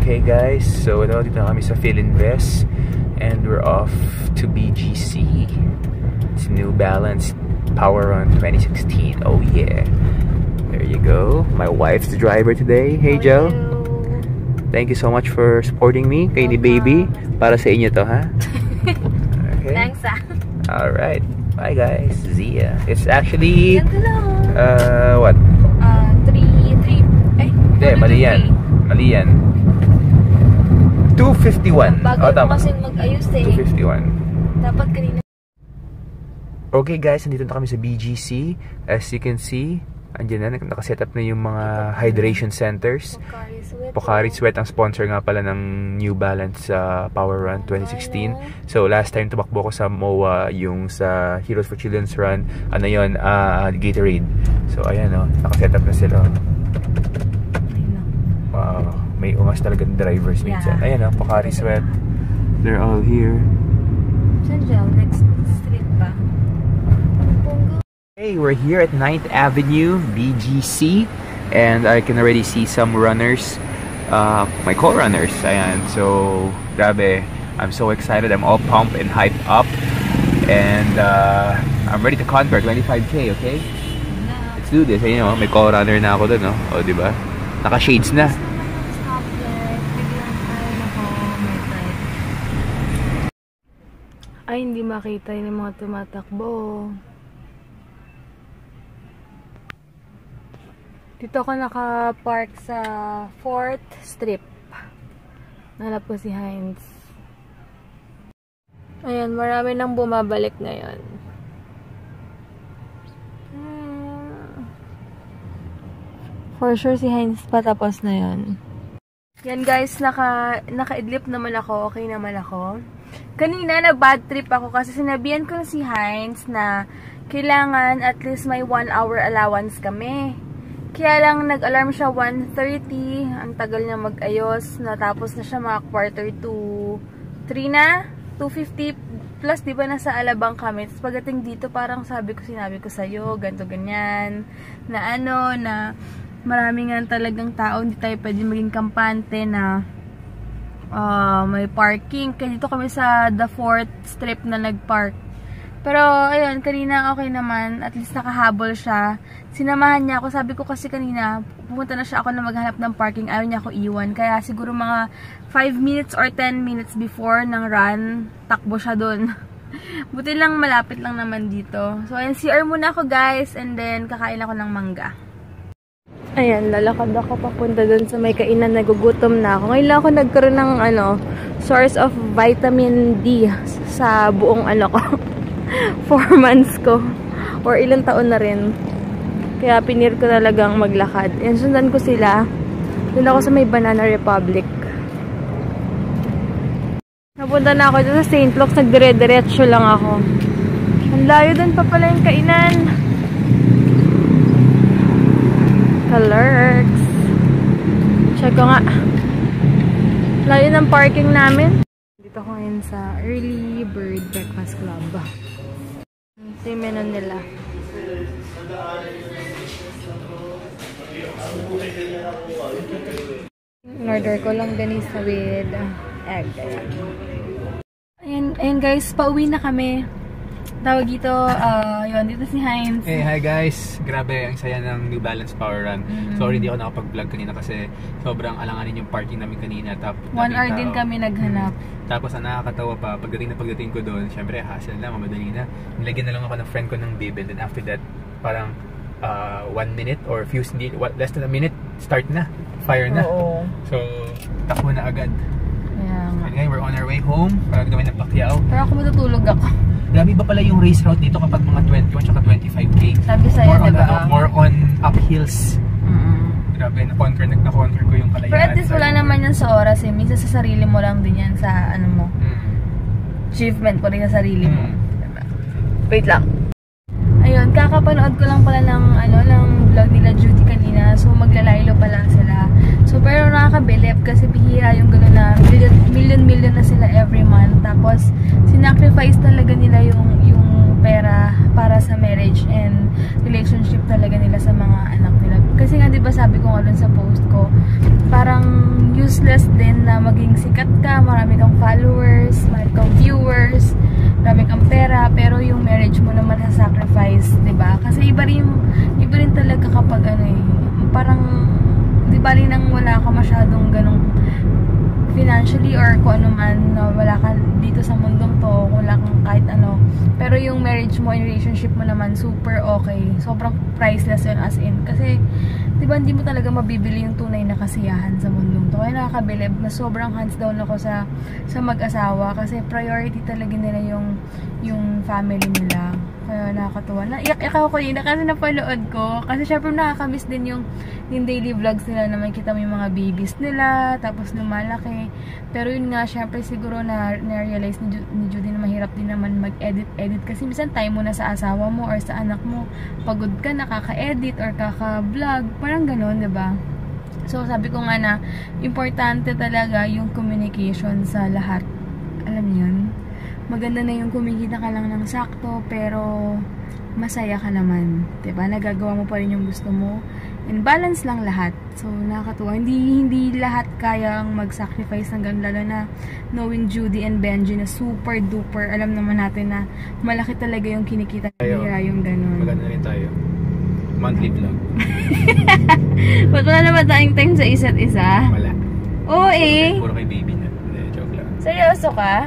Okay guys, so dito na kami sa Philinvest and we're off to BGC. It's New Balance Power Run 2016. Oh yeah. There you go. My wife's the driver today. Hey Joe. Thank you so much for supporting me. Kay ni baby. Para sa inyo to, ha? Okay. Thanks, Alright. Bye guys. See ya. It's actually what? 3 Hindi, mali yan. Mali yan. 251. Bago mo kasing mag-ayos eh. 251. Dapat kanina. Okay guys, nandito na kami sa BGC. As you can see, andyan na, nakaset up na yung mga hydration centers. Pocari Sweat ang sponsor nga pala ng New Balance Power Run 2016. So last time tumakbo ko sa MOA, yung sa Heroes for Children's Run, ano yun, Gatorade. So ayan o, nakaset up na sila. Wow, may ungas talagang drivers minsan. Ayan o, Pocari Sweat. They're all here. Next street pa. Hey, we're here at 9th Avenue, BGC, and I can already see some runners, my co-runners, ayan, so, grabe, I'm so excited, I'm all pumped and hyped up, and I'm ready to conquer 25K, okay? Let's do this, ayun o, may co-runner na ako dun, no? O, diba? Naka-shades na. Ay, hindi makita yung mga tumatakbo. Dito ako naka-park sa 4th Strip. Nanap ko si Heinz. Ayan, marami nang bumabalik ngayon. For sure si Heinz patapos na yun. Yan guys, naka-idlip naman ako. Okay naman ako. Kanina na bad trip ako kasi sinabihan ko na si Heinz na kailangan at least may 1 hour allowance kami. Kaya lang nag-alarm siya 1:30. Ang tagal niya mag-ayos. Natapos na siya mga 2:45 na. 2:50 plus, di ba nasa Alabang kami. Tapos pagdating dito, parang sinabi ko sa'yo, ganto ganyan. Na ano, na marami nga talagang tao. Hindi tayo pwede maging kampante na may parking. Kaya dito kami sa the 4th Strip na nag-park. Pero, ayun, kanina okay naman. At least nakahabol siya. Sinamahan niya ako. Sabi ko kasi kanina, pumunta na siya ako na maghanap ng parking. Ayaw niya ako iwan. Kaya siguro mga 5 minutes or 10 minutes before ng run, takbo siya dun. Buti lang, malapit lang naman dito. So, ayun, CR muna ako guys. And then, kakain ako ng mangga. Ayan, lalakad ako papunta dun sa may kainan. Nagugutom na ako. Ngayon lang ako nagkaroon ng, source of vitamin D sa buong ko. 4 months ko. Or ilang taon na rin. Kaya pinir ko talagang maglakad. Yan, sundan ko sila. Doon ako sa may Banana Republic. Napunta na ako dito sa St. Luke's. Nagdire-diretso lang ako. Ang layo doon pa pala yung kainan. Kalerks. Check ko nga. Layo ng parking namin. Dito ako ngayon sa Early Bird Breakfast Club. Ito yung menu nila. In-order ko lang ganisa with egg. Ayan guys, pauwi na kami. Tawag dito, yun, dito si Heinz. Hey, hi guys! Grabe, ang saya ng New Balance Power Run. Sorry, hindi ako nakapag-vlog kanina kasi sobrang alanganin yung parking namin kanina. 1 hour din kami naghanap. Tapos ang nakakatawa pa, pagdating ko doon, syempre hassle na, mamadali na. Nilagyan na lang ako ng friend ko ng bib, and then after that, parang 1 minute or less than a minute, start na, fire na. Oo. So, takbo na agad. Yeah. Okay, we're on our way home para gawin ng Pacquiao. Pero ako matutulog ako. Grabe ba pala yung race route dito kapag mga 21 at 25K? Sabi sa'yo, diba? More on uphills. Grabe, na-conquer ko yung kalayaan. Pero at least wala naman yan sa oras eh. Minsan sa sarili mo lang din yan sa ano mo. Achievement ko rin sa sarili mo. Wait lang. Ayun, kakapanood ko lang pala ng vlog nila Judy kanina. So maglalaylo pa lang sila. So pero nakakabilib kasi bihira yung gano'n na million na sila every month. Tapos sinacrifice talaga nila yung pera para sa marriage and relationship talaga nila sa mga anak nila. Kasi nga, di ba sabi ko nga dun sa post ko, parang useless din na maging sikat ka, marami kang followers, marami kang viewers, marami kang pera, pero yung marriage mo naman sa sacrifice, di ba? Kasi iba rin talaga kapag ano eh, parang, di ba rin nang wala ka masyadong ganong financially or kung ano man, no, wala ka dito sa mundong to, wala kang kahit ano, pero yung marriage mo, yung relationship mo naman, super okay, sobrang priceless yun as in, kasi diba hindi mo talaga mabibili yung tunay na kasiyahan sa mundong to, kaya nakakabilib na sobrang hands down ako sa mag-asawa, kasi priority talaga nila yung family nila. Kaya nakakatuwa. Naiyak ako kanina kasi napanood ko. Kasi syempre nakakamiss din yung daily vlogs nila na makikita mo yung mga babies nila, tapos lumalaki. Pero yun nga, syempre siguro na-realize ni Judy na mahirap din naman mag-edit kasi minsan time mo na sa asawa mo or sa anak mo. Pagod ka, nakaka-edit or kaka-vlog. Parang ganun, diba? So sabi ko nga na importante talaga yung communication sa lahat. Alam niyo yun? Maganda na yung kumikita ka lang ng sakto, pero masaya ka naman. Diba? Nagagawa mo pa rin yung gusto mo. And balance lang lahat. So, nakakatuwa. Hindi lahat kayang mag-sacrifice ng ganun, lalo na knowing Judy and Benji na super duper. Alam naman natin na malaki talaga yung kinikita nila yung ganun. Maganda rin tayo. Monthly vlog. Ba't wala naman tayong time sa isa't isa? Wala. Oo eh. Puro kay baby na. Joke lang. Seryoso ka?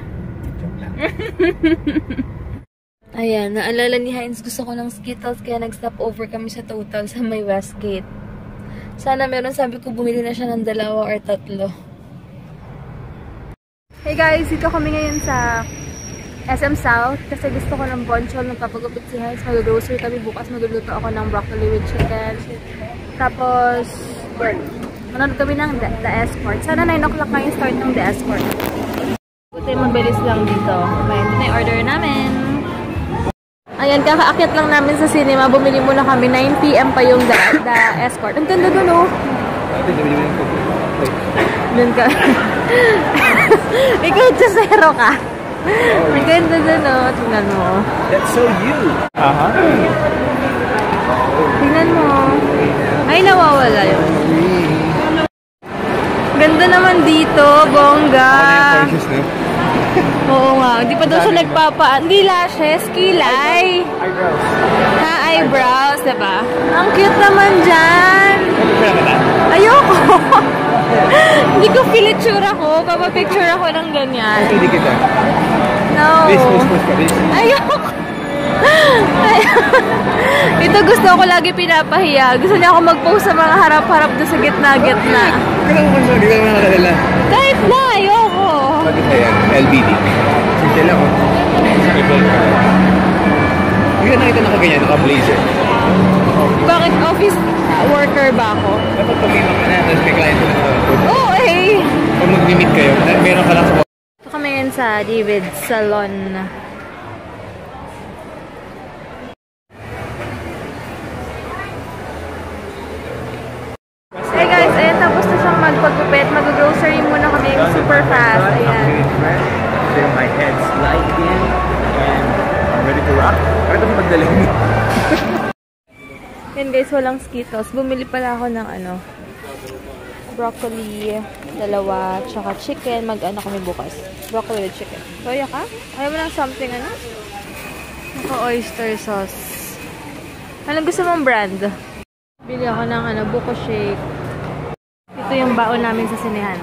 Ayan, naalala ni Heinz, gusto ko ng Skittles kaya nag-stop over kami sa Total sa may Westgate. Sana meron, sabi ko bumili na siya ng 2 or 3. Hey guys, dito kami ngayon sa SM South kasi gusto ko ng bonchol, nagpapagupit si Heinz, mag-grocery kami bukas, magluluto ako ng broccoli with chicken. Tapos, manood kami ng The Escort. Sana 9 o'clock kayo start ng The Escort. Buti mabilis lang dito. May ito na yung order namin. Ayan, kakaakyat lang namin sa cinema. Bumili muna kami. 9 PM pa yung The Escort. Ang ganda dun, oh. Dun ka. Ikaw, Chasero ka. Ang ganda dun, oh. Tingnan mo. That's so you. Tingnan mo. Ay, nawawala yun. Ganda naman dito, bongga. Oo nga, hindi pa daw siya hindi lashes, kilay. Eyebrows. Ha, eyebrows, diba? Ang cute naman dyan. Ayoko. Hindi ko feel itsura ko. Papapicture ako ng ganyan. Hindi kita. No. Please. Ayoko. Ito gusto ko lagi pinapahiya. Gusto niya ako mag-post sa mga harap-harap doon sa gitna-gitna. Hindi ka naman nakadala. Kahit na, ayoko. Bakit yan? LBD. Sige lang ako. Hindi ka nakita nakaganyan, naka-blazer. Bakit office worker ba ako? Dapat pag-imak ka na, tapos may client ka na. Oo eh. Pag mag-meet kayo, meron ka lang sa... Ito kami yun sa David Salon. Hey guys, ayan, tapos na siyang magpagupit. Mag-grocery muna kami super fast. Ayan. My head's light in and I'm ready to rock. Bakit ako magdaling? Yan guys, walang Skittles. Bumili pala ako ng broccoli, 2, tsaka chicken. Mag-ano kami bukas. Broccoli with chicken. Soya ka? Ayaw mo ng something Naka-oyster sauce. Anong gusto mong brand? Bili ako ng buko shake. Ito yung baon namin sa sinehan.